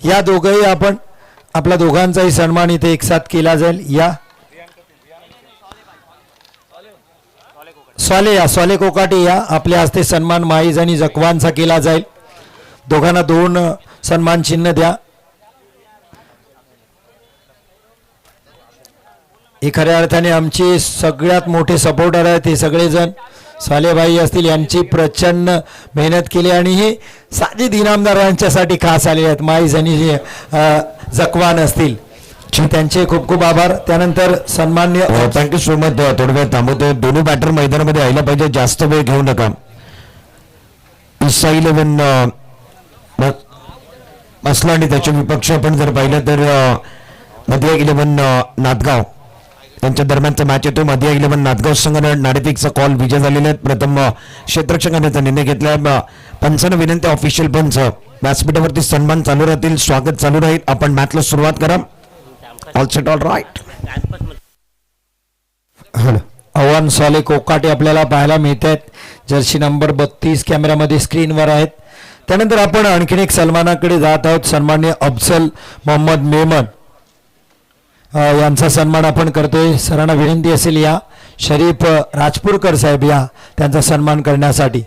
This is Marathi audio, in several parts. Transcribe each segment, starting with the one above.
या दोघंही आपण आपल्या दोघांचाही सन्मान इथे एक साथ केला जाईल. या स्वाले कोकाटे या आपल्या हस्ते सन्मान माईज आणि जखवांचा केला जाईल. दोघांना 2 सन्मान चिन्ह द्या. हे खऱ्या अर्थाने आमचे सगळ्यात मोठे सपोर्टर आहेत. हे सगळेजण सालेबाई असतील यांची प्रचंड मेहनत केली आणि हे साजिद इनामदारांच्यासाठी खास आलेले आहेत. माईज आणि जखवान असतील त्यांचे खूप खूप आभार. त्यानंतर सन्मान्य थँक्यू सो मच. थोडा वेळ थांबवतो. दोन्ही बॅटर मैदानामध्ये यायला पाहिजे. जास्त वेळ घेऊ नका. ईसा 11 असला आणि त्याचे विपक्ष आपण जर पाहिलं तर मध्य 11 नाथगाव त्यांच्या दरम्यानचा मॅच येतो. मध्य 11 नाथगाव संघाने नाणेफेकचा कॉल विजय झालेले आहेत. प्रथम क्षेत्ररक्षकाने निर्णय घेतला. पंचांना विनंती ऑफिशियल पंच व्यासपीठावरती सन्मान चालू राहतील. स्वागत चालू राहील. आपण मॅचला सुरुवात करा. All set all right. आव्हान साले कोकाटे आपल्याला पाहायला मिळत आहेत. जर्सी नंबर 32 कॅमेरामध्ये स्क्रीनवर आहेत. त्यानंतर आपण आणखीन एक सन्मानाकडे जात आहोत. सन्मान्य अफजल मोहम्मद मेमन यांचा सन्मान आपण करतोय. सरांना विनंती असेल या शरीफ राजपूरकर साहेब या त्यांचा सन्मान करण्यासाठी.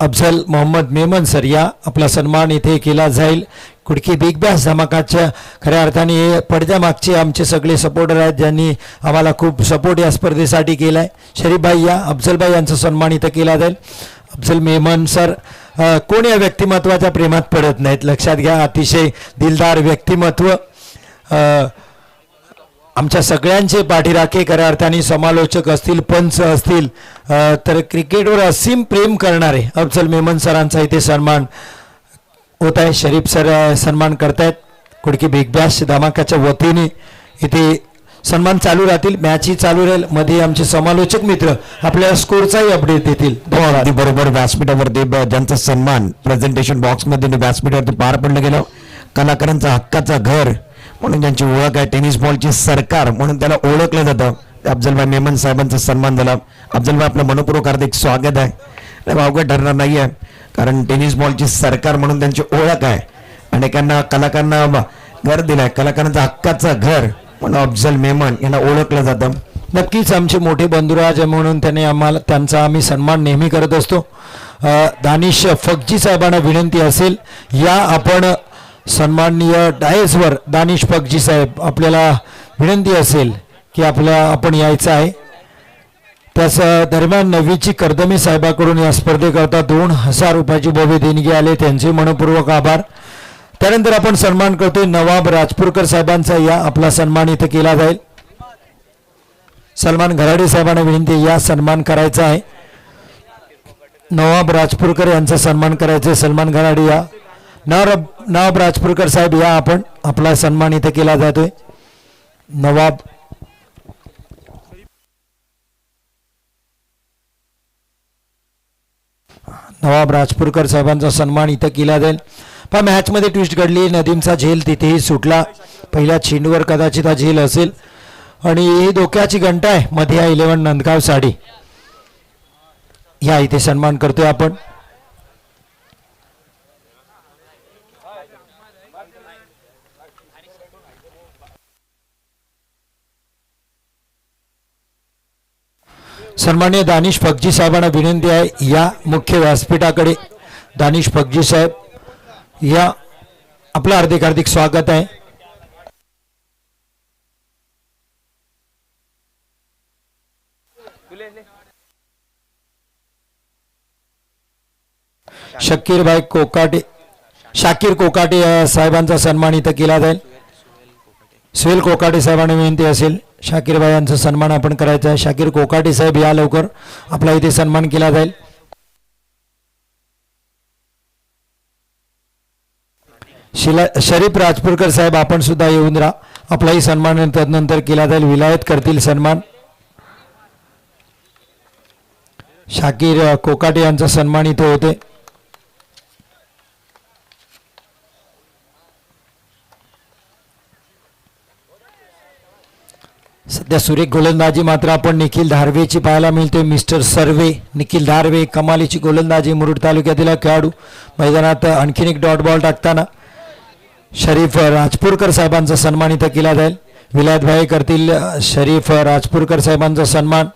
अफजल मोहम्मद मेमन सर या आपला सन्मान इथे केला जाईल. कुडकी बिग बॅस धमाकाच्या खऱ्या अर्थाने हे पडद्यामागचे आमचे सगळे सपोर्टर आहेत ज्यांनी आम्हाला खूप सपोर्ट या स्पर्धेसाठी केला आहे. शरीफभाई या अफजलभाई यांचा सन्मान इथं केला जाईल. अफजल मेमन सर कोण या व्यक्तिमत्वाच्या प्रेमात पडत नाहीत. लक्षात घ्या. अतिशय दिलदार व्यक्तिमत्व. आमच्या सगळ्यांचे पाठीराखे खऱ्या अर्थाने समालोचक असतील पंच असतील तर क्रिकेटवर असीम प्रेम करणारे अफजल मेमन सरांचा इथे सन्मान होत आहे. शरीफ सर सन्मान करतायत. कुडकी बिग बॅश धमाकाच्या वतीने इथे सन्मान चालू राहतील. मॅचही चालू राहील. मध्ये आमचे समालोचक मित्र आपल्याला स्कोरचाही अपडेट देतील. अगदी बरोबर. व्यासपीठावरती ज्यांचा सन्मान प्रेझेंटेशन बॉक्समध्ये व्यासपीठावरती पार पडलं गेलं. कलाकारांचा हक्काचा घर म्हणून ज्यांची ओळख आहे. टेनिस बॉलची सरकार म्हणून त्याला ओळखलं जातं. अफजलभाई मेमन साहेबांचा सन्मान झाला. अफजलभाई आपलं मनपूर्वक हार्दिक स्वागत आहे. अवघड ठरणार नाही आहे कारण टेनिस बॉलची सरकार म्हणून त्यांची ओळख आहे. अनेकांना कलाकारांना घर दिलंय. कलाकारांचा हक्काचं घर म्हणून अफजल मेमन यांना ओळखलं जातं. नक्कीच आमचे मोठे बंधुराज म्हणून त्यांचा आम्ही सन्मान नेहमी करत असतो. दानिश फकजी साहेबांना विनंती असेल या आपण सन्माननीय डायसवर दानिश फकजी साहेब आपल्याला विनंती असेल की आपण यायचं आहे. त्याच दरम्यान नवीची कर्दमे साहेबाकडून या स्पर्धेकरता 2000 रुपयाची भव्य देणगी आले. त्यांचे मनपूर्वक आभार. त्यानंतर आपण सन्मान करतोय नवाब राजपूरकर साहेबांचा या आपला सन्मान इथे केला जाईल. सलमान घराडे साहेबांना विनंती या सन्मान करायचा आहे. नवाब राजपूरकर यांचा सन्मान करायचा आहे. सलमान घराडे या नवाब राजपूरकर साहेब या आपण आपला सन्मान इथे केला जातोय. नवाब राजपूरकर साहेबांचा सन्मान इथं केला जाईल. पण मॅचमध्ये ट्विस्ट घडली. नदीमचा झेल तिथेही सुटला. पहिल्या चेंडूवर कदाचित हा झेल असेल आणि ही धोक्याची घंटा आहे. मध्ये 11 नंदगाव साडी या इथे सन्मान करतोय आपण. सन्मान्य दानिश फकजी साहेबांना विनंती आहे या मुख्य व्यासपीठाकडे. दानिश फकजी साहेब या आपलं हार्दिक हार्दिक स्वागत आहे. शाकीर कोकाटे साहेबांचा सन्मान इथं केला जाईल. सुहेल कोकाटे साहेबांना विनंती असेल शाकीर भाई यांचा सन्मान आपण करायचा आहे. शाकीर कोकाटे साहेब या लवकर आपला इथे सन्मान केला जाईल. शरीफ राजपूरकर साहेब आपण सुद्धा येऊन राहा. आपलाही सन्मान तदनंतर केला जाईल. विलायत करतील सन्मान. शाकीर कोकाटे यांचा सन्मान इथे होते. सध्या सुरेख गोलंदाजी मात्र आपण निखिल धारवेची पाहायला मिळते. मिस्टर सर्वे निखिल धारवे कमालीची गोलंदाजी. मुरुड तालुक्यातील खेळाडू मैदानात आणखीन एक डॉट बॉल टाकताना शरीफ राजपूरकर साहेबांचा सन्मान इथं केला जाईल. विलायतभाई करतील शरीफ राजपूरकर साहेबांचा सन्मान.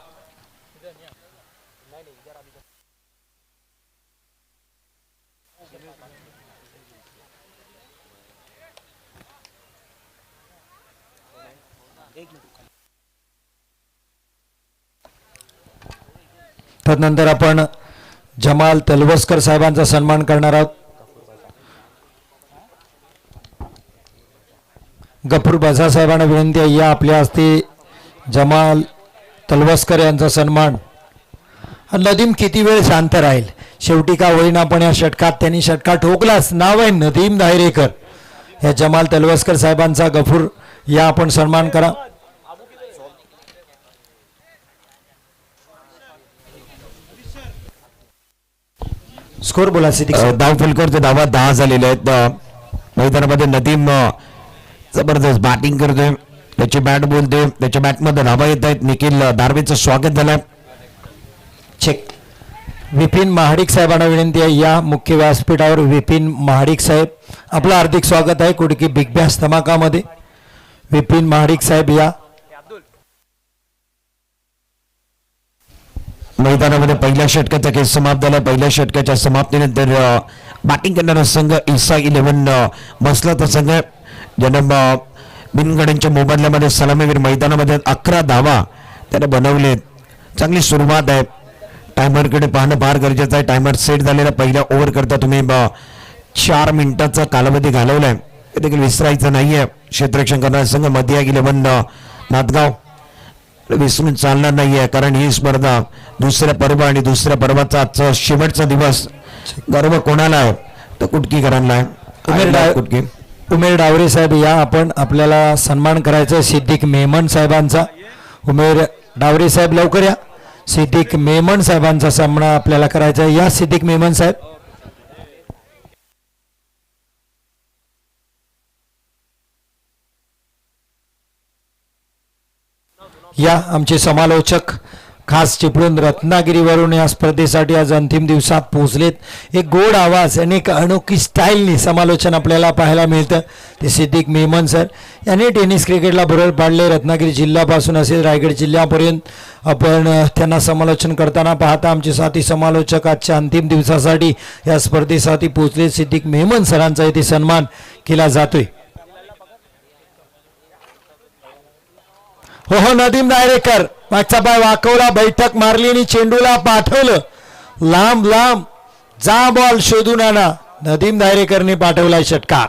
तदनंतर आपण जमाल तलवसकर साहेबांचा सन्मान करणार आहोत. गफूर बझा साहेबांना विनंती आहे, या आपल्या हस्ते जमाल तलवसकर यांचा सन्मान. नदीम किती वेळ शांत राहील, शेवटी का होईना पण या षटकात त्यांनी षटका ठोकलाच. नाव आहे नदीम दायरेकर. या जमाल तलवसकर साहेबांचा गफूर या आपण सन्मान करा. स्कोर बोला सिद्दीक साहेब. धाव फलकावरचे धावा 10 झालेले आहेत. मैदानामध्ये नदीम जबरदस्त बॅटिंग करतोय, त्याची बॅट बोलते, त्याच्या बॅटमध्ये धावा येत आहेत. निखिल दारवेचं स्वागत झालं. चेक. विपिन महाडिक साहेबांना विनंती आहे, या मुख्य व्यासपीठावर विपिन महाडिक साहेब आपलं हार्दिक स्वागत आहे कुडकी बिग बॅश धमाकामध्ये. विपिन महाडिक साहेब या. मैदानामध्ये पहिल्या षटकाचा खेळ समाप्त झाला. पहिल्या षटकाच्या समाप्तीनंतर बॅटिंग करणारा संघ इसा 11 बसला संघ ज्यानं बिनगड्यांच्या मोबदल्यामध्ये सलामीवीर मैदानामध्ये 11 धावा त्याने बनवलेत. चांगली सुरुवात आहे. टायमरकडे पाहणं फार गरजेचं आहे. टायमर सेट झालेला पहिल्या ओव्हर करता तुम्ही 4 मिनिटाचा कालावधी घालवलाय, हे देखील विसरायचं नाहीये. क्षेत्ररक्षण करणारा संघ मध्या 11 नाथगाव विसरून चालणार नाहीये, कारण ही स्पर्धा दुसऱ्या पर्व आणि दुसऱ्या पर्वाचा आजचा शेवटचा दिवस. गर्व कोणाला आहे तर कुटकीकरांना आहे. कुटकी उमेर डावरे साहेब या, आपण आपल्याला सन्मान करायचा आहे सिद्दीक मेमन साहेबांचा. उमेर डावरे साहेब लवकर या. सिद्दीक मेमन साहेबांचा सामना आपल्याला करायचा आहे. या सिद्दीक मेमन साहेब. या आमचे समालोचक खास चिपळूण रत्नागिरीवरून या स्पर्धेसाठी आज अंतिम दिवसात पोहोचलेत. एक गोड आवाज आणि एक अनोखी स्टाईलनी समालोचन आपल्याला पाहायला मिळतं. ते सिद्दीक मेमन सर यांनी टेनिस क्रिकेटला भरळ पाडले. रत्नागिरी जिल्ह्यापासून असेल रायगड जिल्ह्यापर्यंत आपण त्यांना समालोचन करताना पाहता. आमचे साथी समालोचक आजच्या अंतिम दिवसासाठी या स्पर्धेसाठी पोहोचले. सिद्दीक मेमन सरांचा इथे सन्मान केला जातोय. हो नदीम दायरेकर मागचा पाय वाकवला, बैठक मारली आणि चेंडूला पाठवलं लांब लांब. जा बॉल शोधून आणा. नदीम दायरेकरने पाठवलाय षटकार.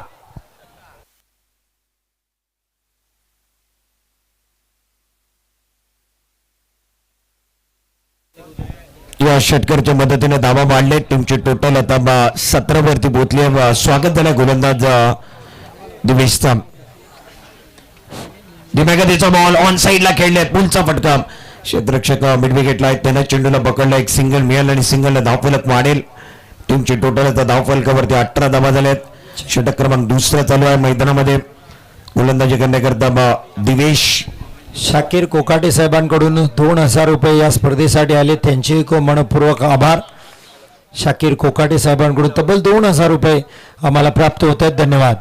या षटकारच्या मदतीने धावा वाढले. टीमची टोटल आता 17 वरती पोहोचली. स्वागत झालं गोलंदाज दिवेशचा. दिमागतीचा बॉल ऑन साइडला खेळले, पुलचा फटका. क्षेत्ररक्षक मिड विकेटला आहेत, त्यानं चेंडूला पकडला. एक सिंगल मिळालं आणि सिंगलला धावफलक वाढेल. टीमची टोटल आता धावफलकावरती 18 धावा झाल्यात. षटक क्रमांक दुसरा चालू आहे मैदानामध्ये. गोलंदाजी करण्याकरता दिवेश. शाकीर कोकाटे साहेबांकडून 2000 रुपये या स्पर्धेसाठी आले, त्यांचे मनपूर्वक आभार. शाकीर कोकाटे साहेबांकडून तब्बल 2000 रुपये आम्हाला प्राप्त होत आहेत. धन्यवाद.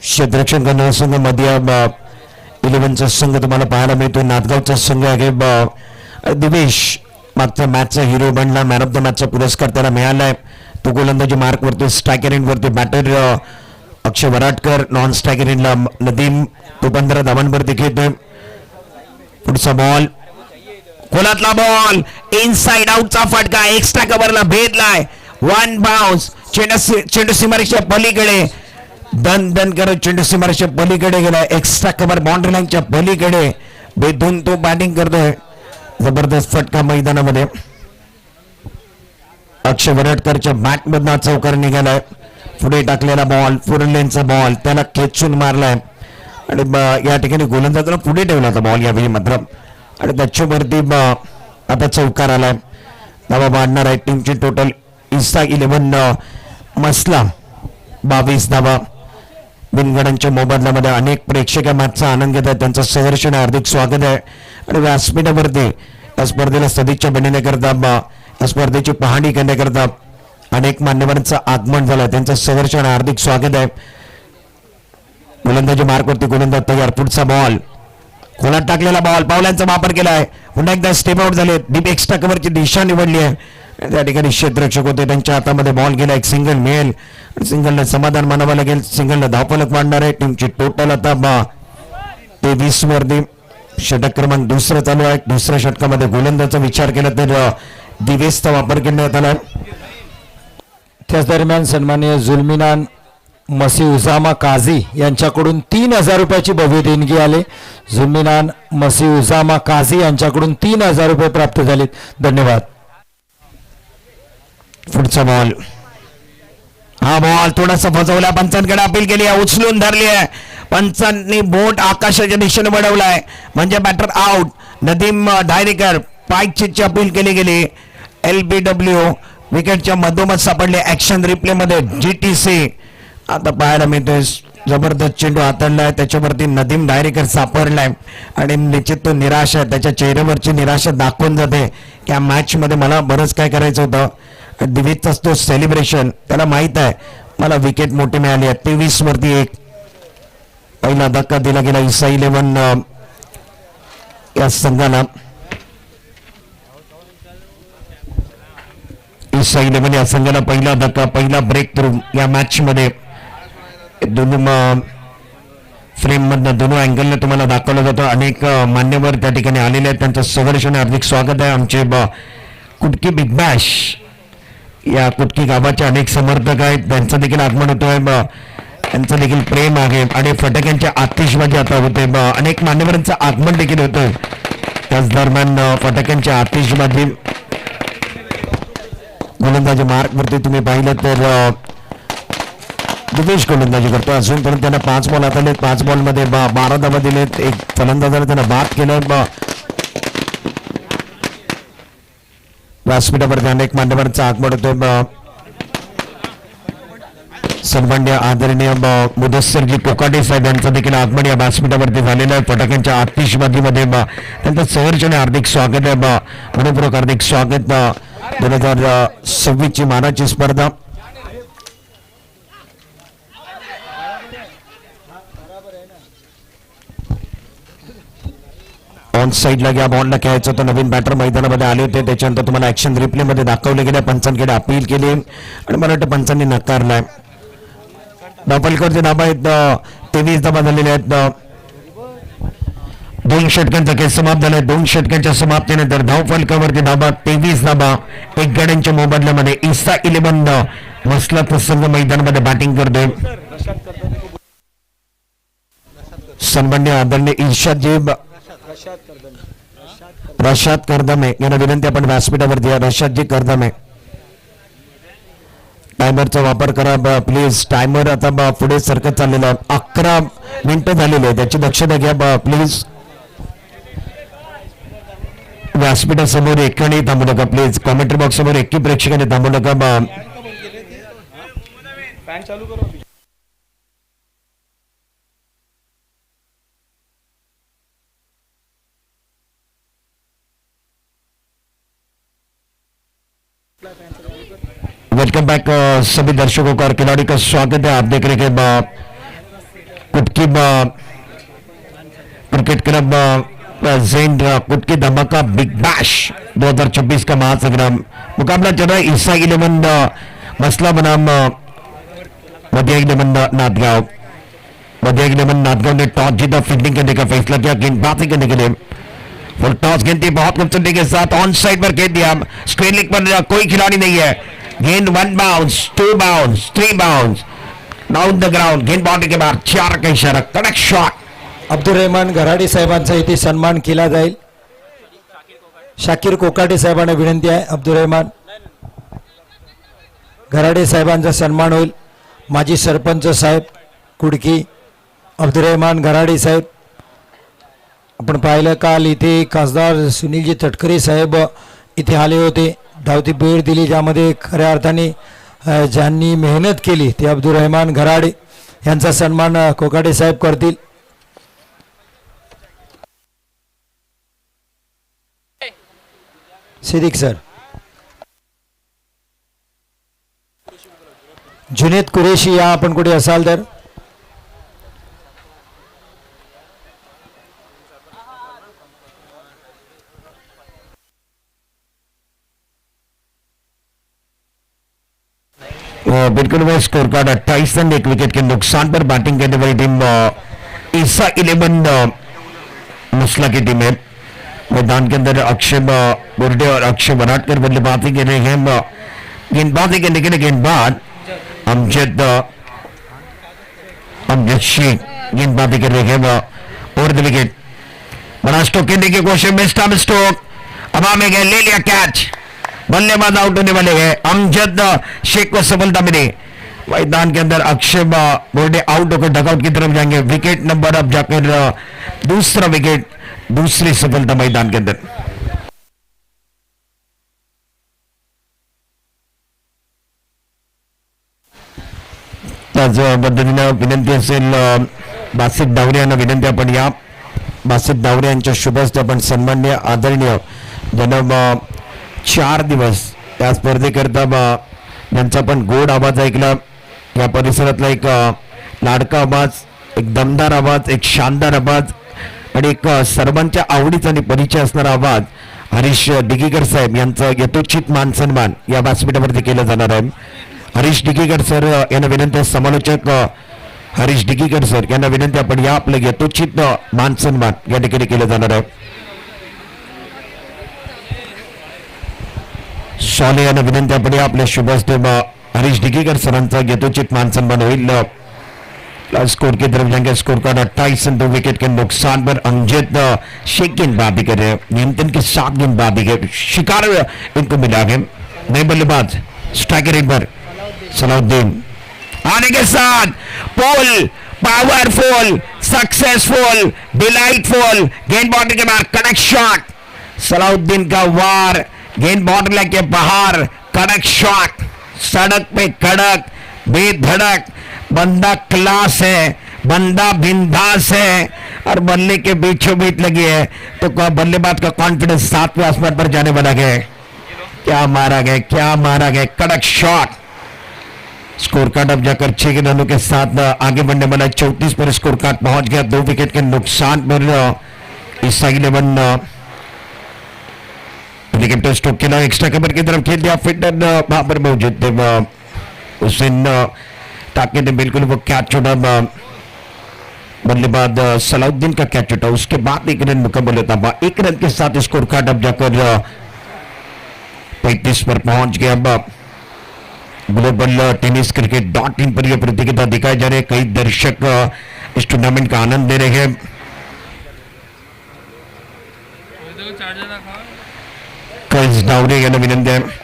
क्षेत्ररक्षण करणारा संघ मध्य 11चा संघ तुम्हाला पाहायला मिळतो. नाथगावचा संघ आहे. दिवेश मागच्या मॅचचा हिरो बनला. मॅन ऑफ द मॅचचा पुरस्कार त्याला मिळालाय. तो गोलंदाजी मार्क वरती, स्ट्रायकर एंड वरती बॅटर अक्षय वराटकर, नॉन स्ट्रायकर एंडला नदीम. तो 15 धावांवरती खेळतोय. पुढचा बॉल खोलातला बॉल, इनसाइड आउटचा फटका, एक्स्ट्रा कव्हरला भेदलाय. 1 बाउन्स. चेंडू सीमारेषेच्या पलीकडे दन दन करत चेंडू सीमारेषेच्या पलीकडे गेला. एक्स्ट्रा कव्हर बाउंड्री लाईनच्या पलीकडे बेधून तो बॅटिंग करतोय. जबरदस्त फटका मैदानामध्ये. अक्षय वरटकरच्या बॅट मधनं चौकार निघालाय. पुढे टाकलेला बॉल, फुरलेनचा बॉल, त्याला खेचून मारलाय आणि या ठिकाणी गोलंदाजाला पुढे ठेवला होता बॉल यावेळी मात्र, आणि त्याच्यावरती आता चौकार आलाय. धावा वाढणार आहे. टीमची टोटल इसा 11 मसला 22 धावा. बिनगडांच्या मोबदल्यामध्ये अनेक प्रेक्षक मॅचचा आनंद घेत आहेत. त्यांचं सहर्षण हार्दिक स्वागत आहे. आणि व्यासपीठावरती या स्पर्धेला सदिच्छा बनवण्याकरता स्पर्धेची पाहणी करण्याकरता अनेक मान्यवरांचं आगमन झालं. त्यांचं सहर्ष आणि हार्दिक स्वागत आहे. गोलंदाजी मार्कवरती गोलंदाज तयार. पुढचा बॉल खोलात टाकलेला बॉल, पावलांचा वापर केला आहे. पुन्हा एकदा स्टेप आउट झाले. डीप एक्स्ट्रा कव्हरची दिशा निवडली आहे. त्या ठिकाणी क्षेत्ररक्षक होते, त्यांच्या हातामध्ये बॉल गेला. एक सिंगल मिळेल. सिंगलनं समाधान मानावं लागेल. सिंगलनं धावफलक मांडणार आहे. टीमची टोटल आता 23 वरती. षटक क्रमांक दुसरं चालू आहे. दुसऱ्या षटकामध्ये गोलंदाजाचा विचार केला तर दिवेसचा वापर करण्यात आला. त्याच दरम्यान सन्माननीय जुल्मिनान मसी उसामा काझी यांच्याकडून 3,000 रुपयाची भव्य देणगी आले. जुल्मिनान मसी उसामा काझी यांच्याकडून 3,000 रुपये प्राप्त झालेत. धन्यवाद. पुढचा बॉल, हा बॉल थोडासा फसवला. पंचांकडे अपील केली आहे, उचलून धरली आहे. पंचांनी बोट आकाशाच्या दिशेने वळवलाय, म्हणजे बॅटर आउट. नदीम डायरेकर पायचीची अपील केली गेली. LBW विकेटच्या मधोमध सापडले. ऍक्शन रिप्ले मध्ये GTC आता पाहायला मिळतोय. जबरदस्त चेंडू हाताळलाय, त्याच्यावरती नदीम डायरेकर सापडलाय आणि निश्चित तो निराश आहे. त्याच्या चेहऱ्यावरची निराशा दाखवून जाते. या मॅच मध्ये मला बरंच काय करायचं होतं. दिवेशचा तो सेलिब्रेशन, त्याला माहित आहे मला विकेट मोठी मिळाली आहे. 23 वरती 1. पहिला धक्का दिला गेला ईसा 11 या संघाला. ईसा 11 या संघाला पहिला धक्का, पहिला ब्रेक थ्रू या मॅच मध्ये. दोन्ही फ्रेम मधनं दोन्ही अँगलने तुम्हाला दाखवलं जातं. अनेक मान्यवर त्या ठिकाणी आलेले आहेत. त्यांचं सहर्ष आणि हार्दिक स्वागत आहे. आमचे कुटकी बिग बॅश या कुटकी गावाचे अनेक समर्थक आहेत, त्यांचं देखील आगमन होतोय. त्यांचं देखील प्रेम आहे आणि फटाक्यांच्या आतिषबाजी आता होते. अनेक मान्यवरांचं आगमन देखील होतं. त्याच दरम्यान फटाक्यांच्या आतिषबाजी गोलंदाजी मार्कवरती तुम्ही पाहिलं तर दिवेश गोलंदाजी करतो. अजूनपर्यंत त्यांना 5 बॉल हाताळले. 5 बॉल मध्ये 12 धावा दिलेत. एक फलंदाजाने त्यांना बाद केलं. व्यासपीठावरती अनेक मान्यवरांचं आगमन होतं. सन्माननीय आदरणीय मुदस्सरजी कोकाटे साहेब यांचं देखील आगमन या व्यासपीठावरती झालेलं आहे. फटाक्यांच्या आतिषबाजीमध्ये त्यांचं सहर्ष आणि हार्दिक स्वागत आहे. मनपूर्वक हार्दिक स्वागत. 2026 ची मानाची स्पर्धा ऑन साईडला या बॉलला खेळायचं होतं. नवीन बॅटर मैदानामध्ये आले होते. त्याच्यानंतर तुम्हाला ऍक्शन रिप्ले मध्ये दाखवले गेले. पंचांकडे अपील केली आणि मला वाटतं पंचांनी नकारलाय. धावफलकावरती धाबा आहेत 23 धाबा झालेल्या आहेत. 2 षटकांचा खेळ समाप्त झालाय. 2 षटकांच्या समाप्तीनंतर धावफलकावरती धाबा 23 धाबा. 1 गड्यांच्या मोबदल्यामध्ये ईसा 11 मसला प्रसंग मैदानामध्ये बॅटिंग करतोय. सन्माननीय आदरणीय इर्शादजी रशाद करदमे यांना विनंती, आपण व्यासपीठावरती या. रशादजी करदमे, टायमरचा वापर करा प्लीज. टायमर आता पुढे सरकत चाललेला आहे. 11 मिनिटं झालेली आहे, त्याची दक्षता घ्या प्लीज. व्यासपीठासमोर एकाने थांबू नका प्लीज. कॉमेंट्री बॉक्स समोर एकी प्रेक्षकाने थांबू नका. वेलकम बैक सभी दर्शकों का और खिलाड़ी का स्वागत है. आप देख रहे हैं कुटकी क्रिकेट क्लब प्रेजेंट कुटकी धमाका बिग बैश 2026 का महासंग्राम. मुकाबला चल रहा है ईसा 11 मसला बनाम मध्य 11 नाथगांव. मध्य 11 नाथगांव ने टॉस जीता, फील्डिंग करने का फैसला किया, गेंदबाजी करने के लिए फुल टॉस गेंद बहुत खूबसूरती के साथ ऑन साइड पर खेल दिया. स्क्रीन लिख पर कोई खिलाड़ी नहीं है. गेंद 1 bounce, 2 bounce, 3 bounce down the ground. गेंद बाउंड्री के बाद 4 का इशारा, कड़क शॉट. अब्दुल रहमान घराडे साहेबांचा इथे सन्मान केला जाईल. शाकीर कोकाटे साहेबांना विनंती आहे. अब्दुल रहमान घराडे साहेबांचा सन्मान होईल. माजी सरपंच साहेब कुडकी अब्दुल रहमान घराडे साहेब. आपण पाहिलं काल इथे खासदार सुनीलजी तटकरे साहेब इथे आले होते, धावती भेट दिली, ज्यामध्ये खऱ्या अर्थाने ज्यांनी मेहनत केली ते अब्दुल रहमान घराडे यांचा सन्मान कोकाटे साहेब करतील. सिद्दीक सर. जुनेद कुरेशी या आपण कुठे असाल तर. बिल्कुल वो स्कोर कार्ड 28 रन, एक विकेट के नुकसान पर बैटिंग करने वाली टीम ईसा 11 मुसला की टीम है. मैदान के अंदर अक्षय बुर्डे और अक्षय बनाटकर बल्लेबाजी कर रहे हैं. गेंदबाजी करने के लिए गेंदबाज अमजद अमजद शेख गेंदबाजी कर रहे हैं ओवर द विकेट. बड़ा स्ट्रोक खेलने की कोशिश, मिस्टर स्ट्रोक हवा में गए, ले लिया कैच. बल्लेबाज आउट होने वाले हैं. अमजद शेख को सफलता मिली. मैदान के अंदर अक्षय बोर्डे आउट होकर डगआउट की तरफ जाएंगे. विकेट नंबर अब जाकर दूसरा विकेट, दूसरी सफलता मैदान के अंदर. त्याच पद्धतीनं विनंती असेल बासित डावरे यांना विनंती, आपण या बासित डावरे यांच्या शुभ हस्ते आपण सन्माननीय आदरणीय ज्यांना 4 दिवस त्या स्पर्धेकरता ज्यांचा पण गोड आवाज ऐकला, या परिसरातला एक लाडका आवाज, एक दमदार आवाज, एक शानदार आवाज आणि एक सर्वांच्या आवडीचा आणि परिचय असणारा आवाज, हरीश डिगीकर साहेब यांचा यथोचित मान सन्मान या व्यासपीठावरती केला जाणार आहे. हरीश डिगीकर सर यांना विनंती, समालोचक हरीश डिगीकर सर यांना विनंती, आपण या आपलं यथोचित मान सन्मान या ठिकाणी केलं जाणार आहे. शॉले यांना विनंती, आपण या आपल्या शुभ हस्ते हरीश डिगीकर सरांचा यथोचित मान सन्मान होईल. स्कोर की तरफ जाएंगे. स्कोर कार्ड 28 रन, 2 विकेट के नुकसान पर अमजद शेख गेंदबाजी कर रहे हैं. नियंत्रण के साथ गेंदबाजी के शिकार इनको मिला है. नए बल्लेबाज स्ट्राइकर एक बार सलाउद्दीन आने के साथ पोल पावरफुल, सक्सेसफुल, डिलाइटफुल गेंदबाजी के बाद कनेक्ट शॉट. सलाउद्दीन का वार गेंद बॉटल के बाहर, कड़क शॉट, सड़क पे कड़क बेधड़क. बंदा क्लास है, बंदा बिंदास है और बल्ले के बीचों बीच लगी है तो बल्लेबाज का कॉन्फिडेंस 7वें आसमान पर जाने वाला है. क्या मारा गया, क्या मारा गया, कड़क शॉट. स्कोर कार्ड अब जाकर 6 रनों के साथ आगे बढ़ने वाला. 34 पर स्कोर कार्ड पहुंच गया. 2 विकेट के नुकसान पर ईसा 11 विकेट स्ट्रोक खेला. एक्स्ट्रा कवर की तरफ खेल दिया. फिल्डर वहां पर मौजूद थे, हुसैन ताकि ने बिल्कुल वो कैच छोड़ा. बल्लेबाज सलाउद्दीन का कैच छोटा, उसके बाद 1 रन मुकम्मल होता हुआ. 1 रन के साथ स्कोर कार्ड अब जाकर 35 पर पहुंच गया. अब ग्लोबल टेनिस क्रिकेट .in पर यह प्रतियोगिता दिखाई जा रही है. कई दर्शक इस टूर्नामेंट का आनंद ले रहे हैं. कल डावरे यांना विनंती आहे.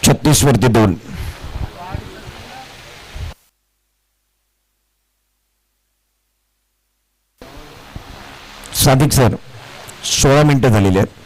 छत्तीस वरती 2. सादिक सर 16 मिनिटं झालेली आहेत.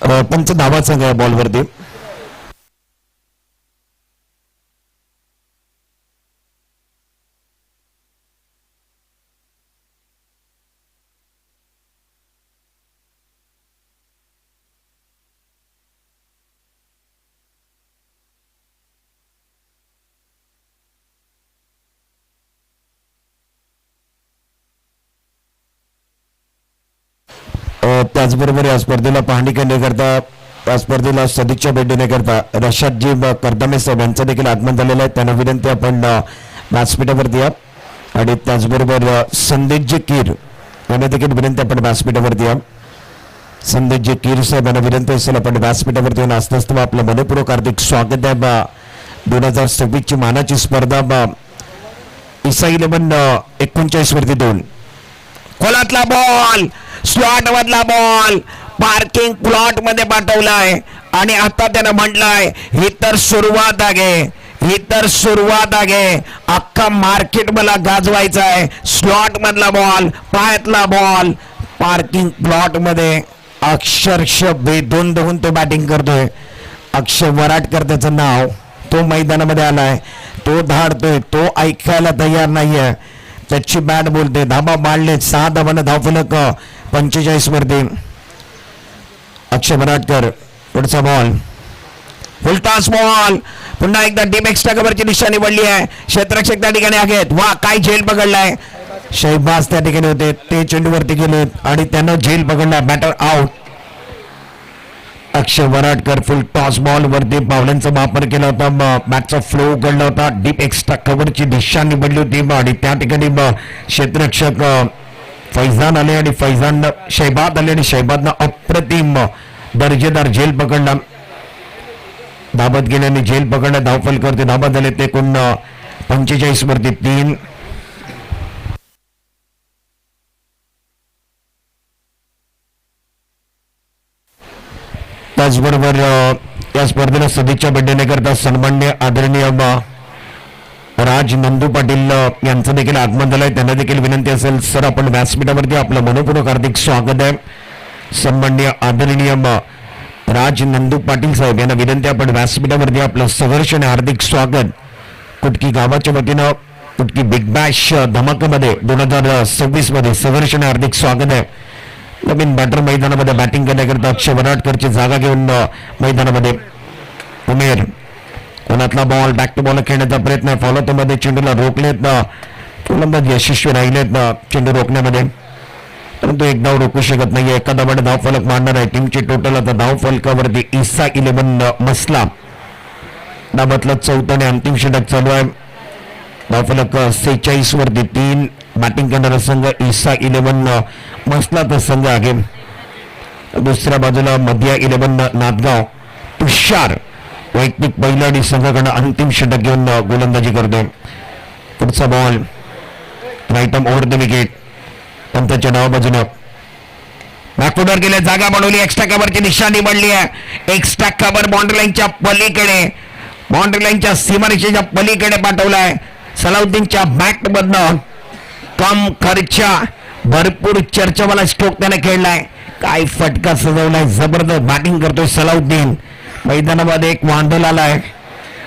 पंच धावा संघ या बॉलवरती. त्याचबरोबर या स्पर्धेला पाहणी करण्याकरता या स्पर्धेला सदिच्छा भेट देण्याकरता रशादजी करदामे साहेब यांचं देखील आगमन झालेलं आहे. त्यांना विनंती आपण व्यासपीठावरती या. आणि त्याचबरोबर संदेशजी कीर यांना देखील विनंती आपण व्यासपीठावरती या. संदेशजी कीर साहेब यांना विनंती असेल आपण व्यासपीठावरती येऊन असताच आपलं मनपूर्वक हार्दिक स्वागत आहे. 2026 ची मानाची स्पर्धा इसा 11-39 वरती 2 खोलातला बॉल स्लॉट मधला बॉल पार्किंग प्लॉट मध्ये पाठवलाय आणि आता त्यानं म्हटलंय ही तर सुरुवात आहे, ही तर सुरुवात आहे. अख्खा मार्केट मला गाजवायचा आहे. स्लॉट मधला बॉल पायातला बॉल पार्किंग प्लॉट मध्ये अक्षरशः बेधुंद होऊन तो बॅटिंग करतोय. अक्षय वराटकर त्याचं नाव, तो मैदानामध्ये आलाय, तो धाडतोय, तो ऐकायला तयार नाहीये. त्याची बॅट बोलते. धाबा मारले 6 धावांना धावफलक 45 वरती. अक्षय वराटकर पुढचा बॉल फुलटॉस बॉल पुन्हा एकदा डीप एक्स्ट्रा कव्हरची दिशा निवडली आहे. क्षेत्ररक्षक त्या ठिकाणी आहेत. वा काय झेल पकडलाय. शहबाज त्या ठिकाणी होते, ते चेंडूवरती गेले आणि त्यानं झेल पकडला. Batter out. Akshay Waratkar full toss ball वरती पावलांचा वापर केला होता. बॅटचा फ्लो उघडला होता. डीप एक्स्ट्रा कव्हरची दिशा निवडली होती आणि त्या ठिकाणी क्षेत्ररक्षक फैजान आले आणि फैजान शहबाद आले आणि शहबादनं अप्रतिम दर्जेदार झेल पकडला. धाबत गेल्याने झेल पकडला. धावफलकावरती धाबा झाले ते 45 वरती 3. त्याचबरोबर या स्पर्धेला सदिच्छा भेट देण्याकरता सन्मान्य आदरणीय राज नंदू पाटील यांचं देखील आगमन झालंय. त्यांना देखील विनंती असेल सर आपण व्यासपीठावरती आपलं मनपूर्वक हार्दिक स्वागत आहे. सन्मान्य आदरणीय राज नंदू पाटील साहेब यांना विनंती आपण व्यासपीठावरती आपलं सहर्ष आणि हार्दिक स्वागत. कुटकी गावाच्या वतीनं कुटकी बिग बॅश धमाकामध्ये 2026 मध्ये सहर्ष आणि हार्दिक स्वागत आहे. नवीन बॅटर मैदानामध्ये बॅटिंग करण्याकरता अक्षय वराटकरची जागा घेऊन मैदानामध्ये उमेर. कोणातला बॉल बॅक टू बॉल खेळण्याचा प्रयत्न फॉलो मध्ये चेंडूला रोखलेत. फलंदाज यशस्वी राहिलेत चेंडू रोखण्यामध्ये, परंतु एक धाव रोखू शकत नाही. एका धावाने धावफलक मारणार आहे. टीमची टोटल आता धावफलकावरती इसा 11 मसला. धावातला 4था आणि अंतिम षटक चालू आहे. धावफलक 46 वरती 3. बॅटिंग करणारा संघ इसा 11 मसलाचा संघ आहे. दुसऱ्या बाजूला मध्या 11 नाथगाव तुषार वैयक्तिक पहिला आणि संघाकडे अंतिम षटक घेऊन गोलंदाजी करतोय. पुढचा ball right arm over the wicket. पंताच्या डाव्या बाजूने बॅकफुटवर गेले. जागा बनवली. एक्स्ट्रा कव्हरची दिशा निवडली आहे. एक्स्ट्रा कव्हर बाउंड्री लाईनच्या पलीकडे, बाउंड्री लाईनच्या सीमारेषेच्या पलीकडे पाठवलाय. सलाउद्दीनच्या बॅट मधनं कम खर्चा भरपूर चर्चावाला स्ट्रोक त्याने खेळलाय. काय फटका सजवलाय. जबरदस्त बॅटिंग करतोय सलाउद्दीन. मैदानामध्ये एक वांदल आलाय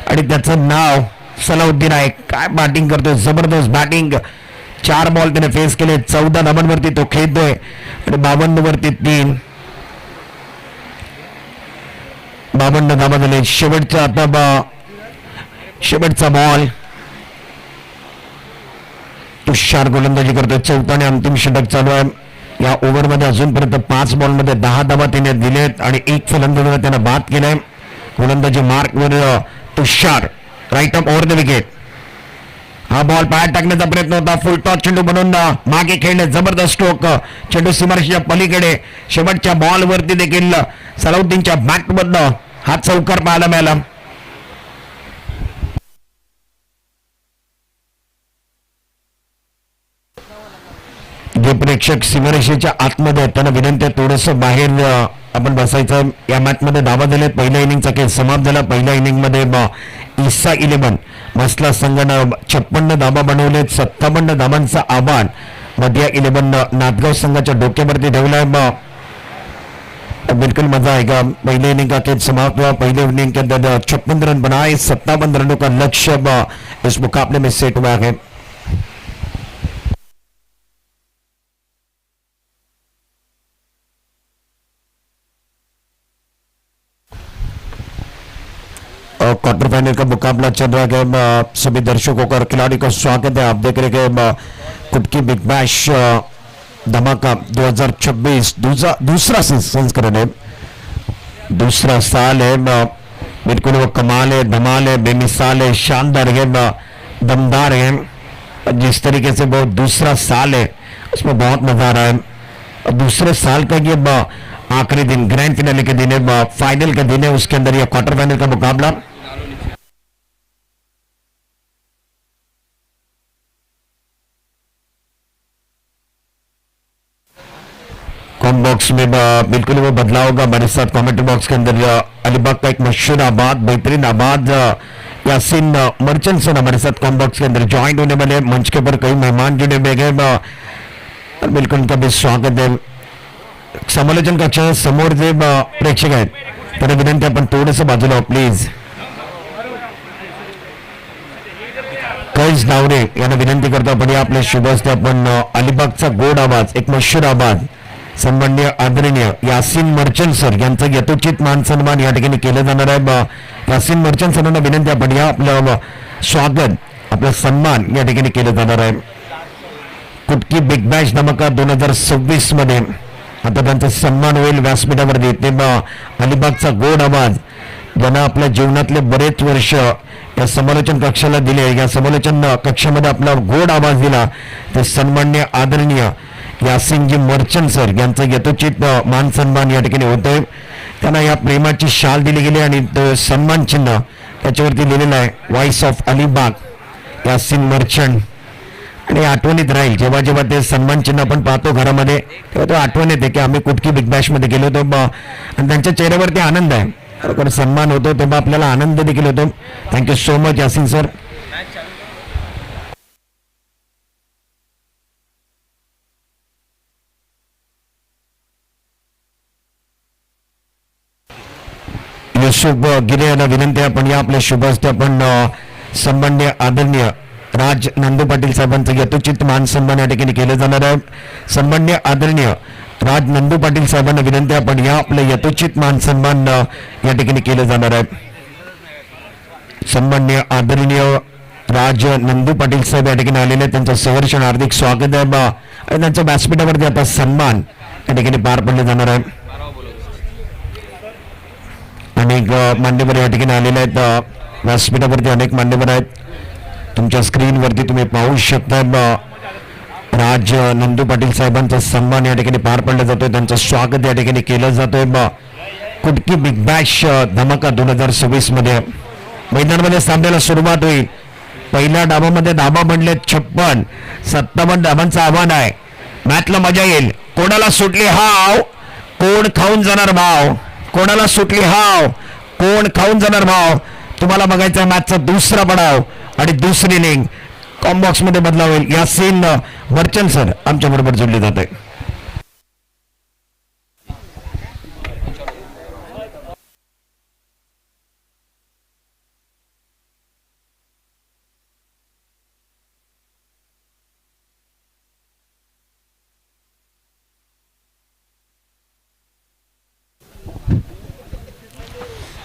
आणि त्याचं नाव सलाउद्दीन आहे. काय बॅटिंग करतोय. जबरदस्त बॅटिंग. 4 बॉल त्याने फेस केले. 14 धावांवरती तो खेळतोय आणि 52 वरती 3. 52 धावा झाले. शेवटचा आता शेवटचा बॉल तुषार गोलंदाजी करतोय. 4था आणि अंतिम षटक चालू आहे. या ओव्हरमध्ये अजूनपर्यंत 5 बॉलमध्ये 10 धावा त्याने दिलेत आणि 1 फलंदाजाला त्याने बाद केलाय. गोलंदाजी मार्कवर Tushar. Right arm over the wicket. हा बॉल पायात टाकण्याचा प्रयत्न होता. फुल टॉस चेंडू बनवून मागे खेळणे. जबरदस्त स्ट्रोक. चेंडू सीमारेषेच्या पलीकडे. शेवटच्या बॉल वरती देखील सलाउद्दीनच्या बॅटमधनं हा चौकार पाहायला मिळाला. जे प्रेक्षक सीमारेषेच्या आतमध्ये त्यांना विनंती आहे थोडस बाहेर आपण बसायचं. या मॅच मध्ये धावा झाले. पहिल्या इनिंगचा खेळ समाप्त झाला. पहिल्या इनिंग मध्ये इसा 11 मसला संघानं 56 धावा बनवलेत. 57 धावांचा आव्हान मध्या 11 नाथगाव संघाच्या डोक्यावरती ठेवलाय. बिल्कुल मजा आएगा। पहले इनिंग का खेल समाप्त हुआ, पहले इनिंग के अंदर 56 रन बनाए, 57 रनों का लक्ष्य इस मुकाबले में सेट हुआ है। क्वार्टर फाइनल का मुकाबला चल रहा है। सभी दर्शकों का और खिलाड़ी का स्वागत है। आप देख रहे हैं कुटकी बिग बैश धमाका 2026 दूसरा संस्करण है, दूसरा साल है। बिल्कुल वो कमाल है, धमाल है, बेमिसाल है, शानदार है, दमदार है। जिस तरीके से वो दूसरा साल है उसमें बहुत मजा आ रहा है। और दूसरे साल का ये आखिरी दिन, ग्रैंड फिनाले के दिन है, फाइनल का दिन है, उसके अंदर ये क्वार्टर फाइनल का मुकाबला। कॉम बॉक्स में बिल्कुल वो बदलाव होगा। हमारे साथ कमेंट्री बॉक्स के अंदर अलीबाग का एक मशहूर आबाद, बेहतरीन आबाद यासीन मर्चेंट सर हमारे साथ कॉम बॉक्स के अंदर ज्वाइंट होने वाले। मंच के ऊपर कई मेहमान जुड़े हुए गए, बिल्कुल उनका भी स्वागत है। समालोचन कक्षा समोर जे प्रेक्षक आहेत त्यांना विनंती आपण थोडंसं बाजूला प्लीज। कैस नावरे यांना विनंती करतो आपण या आपल्या शुभ हस्ते आपण अलिबागचा गोड आवाज, एक मशहूर आवाज, सन्माननीय आदरणीय यासीन मर्चंट सर यांचं यथोचित मान सन्मान या ठिकाणी केलं जाणार आहे। यासीन मर्चंट सरांना विनंती आपण या आपलं स्वागत, आपलं सन्मान या ठिकाणी केलं जाणार आहे। कुटकी बिग बॅश धमाका 2026 मध्ये आता त्यांचा सन्मान होईल व्यासपीठावरती। ते अलिबागचा गोड आवाज ज्यांना आपल्या जीवनातले बरेच वर्ष या समालोचन कक्षाला दिले, या समालोचन कक्षामध्ये आपला गोड आवाज दिला, ते सन्माननीय आदरणीय यासिनजी मर्चंट सर यांचं यथोचित मान सन्मान या ठिकाणी होतोय। त्यांना या प्रेमाची शाल दिली गेली आणि सन्मान चिन्ह त्याच्यावरती लिहिलेलं आहे voice of Alibag Yasin Merchant. आणि आठवणीत राहील, जेव्हा जेव्हा ते सन्मान चिन्ह आपण पाहतो घरामध्ये तेव्हा तो आठवण येते की आम्ही कुटकी बिग बॅश मध्ये गेलो होतो आणि त्यांच्या चेहऱ्यावरती आनंद आहे, खरोखर सन्मान होतो तेव्हा आपल्याला आनंद देखील होतो। Thank you so much Yasin sir. Yusuf Gire यांना विनंती आहे आपण या आपल्या शुभ हस्ते आपण सन्माननीय आदरणीय राज नंदू पाटील साहेबांचं यथोचित मान सन्मान या ठिकाणी केलं जाणार आहे। सन्माननीय आदरणीय राज नंदू पाटील साहेबांना विनंती आहे आपण या आपल्या यथोचित मान सन्मान या ठिकाणी केलं जाणार आहे। सन्माननीय आदरणीय राज नंदू पाटील साहेब या ठिकाणी आलेले, त्यांचं सहर्ष हार्दिक स्वागत आहे आणि त्यांच्या व्यासपीठावरती आता सन्मान या ठिकाणी पार पडले जाणार आहे। अनेक मान्यवर या ठिकाणी आलेले आहेत, व्यासपीठावरती अनेक मान्यवर आहेत, तुमच्या स्क्रीनवरती तुम्ही पाहू शकता। राज नंदू पाटील साहेबांचा सन्मान या ठिकाणी पार पडला जातोय, त्यांचं स्वागत या ठिकाणी केलं जातोय। कुटकी बिग बॅश धमाका 2026 मध्ये मैदानामध्ये सामन्याला सुरुवात होईल। पहिल्या डावामध्ये धाबा बनले 56, 57 धाबांचं आव्हान आहे। मॅचला मजा येईल। कोणाला सुटली हाव, कोण खाऊन जाणार भाव, कोणाला सुटली हाव, कोण खाऊन जाणार भाव, तुम्हाला बघायचा मॅचचा दुसरा पडाव आणि दुसरी इनिंग। कॉम्बॉक्स मध्ये बदलाव होईल। यासीन मर्चंट सर आमच्या बरोबर जोडले जात आहे।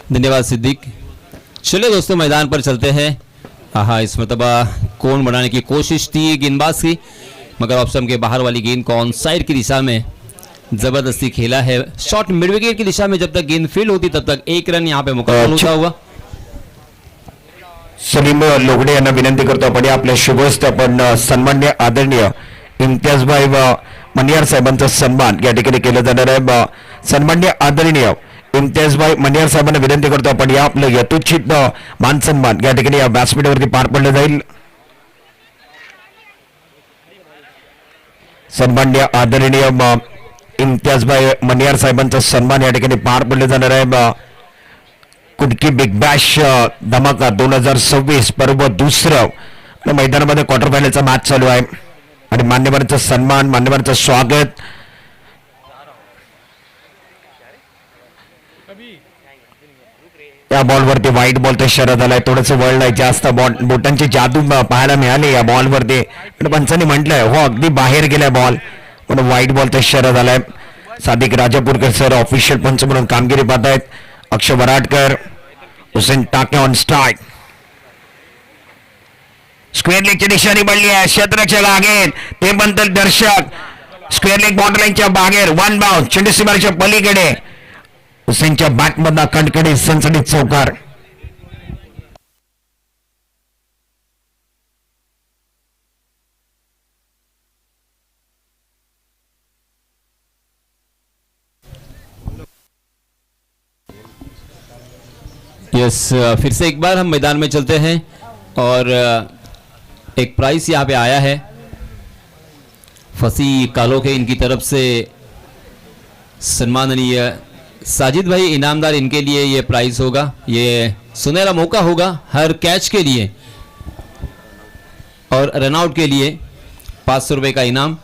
धन्यवाद सिद्दीक। चलिए दोस्तों मैदान पर चलते हैं। हाँ, इस मरतबा कोण बनाने की कोशिश थी गेंदबाज की, मगर ऑफ स्टंप के बाहर वाली गेंद को ऑन साइड की दिशा में जबरदस्ती खेला है। शॉट मिड विकेट की दिशा में जब तक गेंद फील्ड होती तब तक एक रन यहाँ पे मुकम्मल होता हुआ। सलीम लोगडे यांना विनंती करतो आपण आपल्या शुभ हस्ते आपण सन्माननीय आदरणीय इम्तियाजभाई मनियार साहेबांचा सन्मान या ठिकाणी केलं जाणार आहे। सन्माननीय आदरणीय इम्तियाजभाई मनियार साहेबांना विनंती करतो आपण या आपलं यथोचित मान सन्मान या ठिकाणी या व्यासपीठावरती पार पडलं जाईल। सन्माननीय आदरणीय इम्तियाजभाई मनियार साहेबांचा सन्मान या ठिकाणी पार पडले जाणार आहे। कुटकी बिग बॅश धमाका 2026 पर्व दुसरं मैदानामध्ये क्वार्टर फायनलचा मॅच चालू आहे आणि मान्यवरांचा सन्मान, मान्यवरांचं स्वागत। या बॉलवरती व्हाईट बॉल तर शरद आलाय, थोडंसं वळलंय, जास्त बॉल बोटांची जादू पाहायला मिळाली या बॉलवरती, पण पंचांनी म्हटलंय हो अगदी बाहेर गेलाय बॉल, पण व्हाईट बॉल तर शरद आलाय. सादिक राजापूरकर सर ऑफिशियल पंच म्हणून कामगिरी पाहत आहेत. अक्षय वराडकर, हुसेन टाके ऑन स्ट्राईक. स्क्वेअर लेगची निशाणी बनली आहे, क्षेत्ररक्षक आगेन ते बंदल दर्शक स्क्वेअर लेग बॉर्डर लाईनच्या बाहेर, वन बाउंड चेंडू सीमारेच्या पलीकडे. हुसेनच्या बॅटमधला कडकडे सनसनीत चौकार. यस, फिर से एक बार हम मैदान में चलते हैं और एक प्राइस यहाँ पे आया है फसी कालो के इनकी तरफ से. सम्माननीय साजिद भाई इनामदार, इनके लिए ये प्राइस होगा. ये सुनहरा मौका होगा हर कैच के लिए और रनआउट के लिए 500 रुपये का इनाम.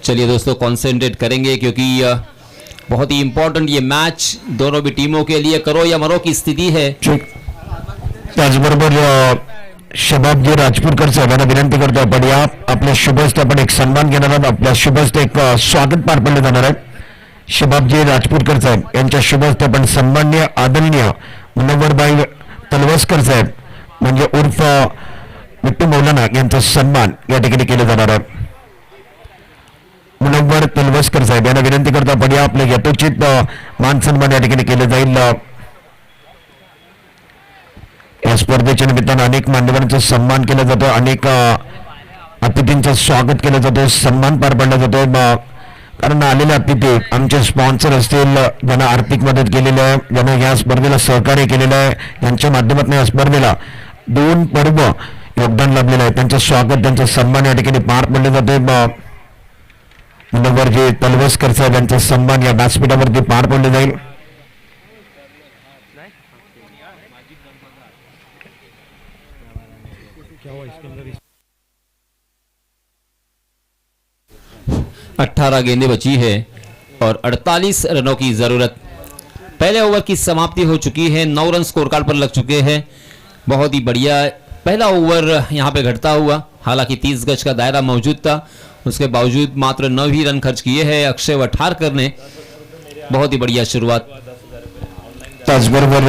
चलिए दोस्तों, कॉन्सेंट्रेट करेंगे क्योंकि बहुत ही इंपॉर्टेंट ये मैच दोनों भी टीमों के लिए करो या मरो की स्थिती है. त्याचबरोबर शबाबजी राजपूरकर साहेबांना विनंती करतो आपण या आपल्या शुभस्ते आपण एक सन्मान घेणार आहोत. आपल्या शुभस्ते एक स्वागत पार पडले जाणार आहे. शबाबजी राजपूरकर साहेब यांच्या शुभस्ते आपण सन्माननीय आदरणीय मुनव्वरभाई तलवसकर साहेब म्हणजे उर्फ विट्टू मौलाना यांचा सन्मान या ठिकाणी केला जाणार आहे. मुनव्वर तलवसकर साहेब यांना विनंती करतो आपण या आपल्या यथोचित मान सन्मान या ठिकाणी केले जाईल. या स्पर्धेच्या निमित्तानं अनेक मान्यवरांचा सन्मान केला जातो, अनेक अतिथींचं स्वागत केलं जातं, सन्मान पार पडला जातो. कारण आलेले अतिथी आमचे स्पॉन्सर असतील, ज्यांना आर्थिक मदत केलेली आहे, ज्यांना या स्पर्धेला सहकार्य केलेलं आहे, यांच्या माध्यमातून या स्पर्धेला 2 पर्व योगदान लाभलेलं आहे, त्यांचं स्वागत, त्यांचा सन्मान या ठिकाणी पार पडले जाते. मुनव्वरजी तलवसकर साहेब यांचा सन्मान या व्यासपीठावरती पार पडले जाईल. अठारह गेंदें बची है और 48 रनों की जरूरत. पहले ओवर की समाप्ति हो चुकी है, 9 रन स्कोर कार्ड पर लग चुके हैं. बहुत ही बढ़िया पहला ओवर यहां पे घटता हुआ. हालांकि 30 गज का दायरा मौजूद था, उसके बावजूद मात्र 9 ही रन खर्च किए हैं अक्षय वठारकर ने. बहुत ही बढ़िया शुरुआत. त्याचबरोबर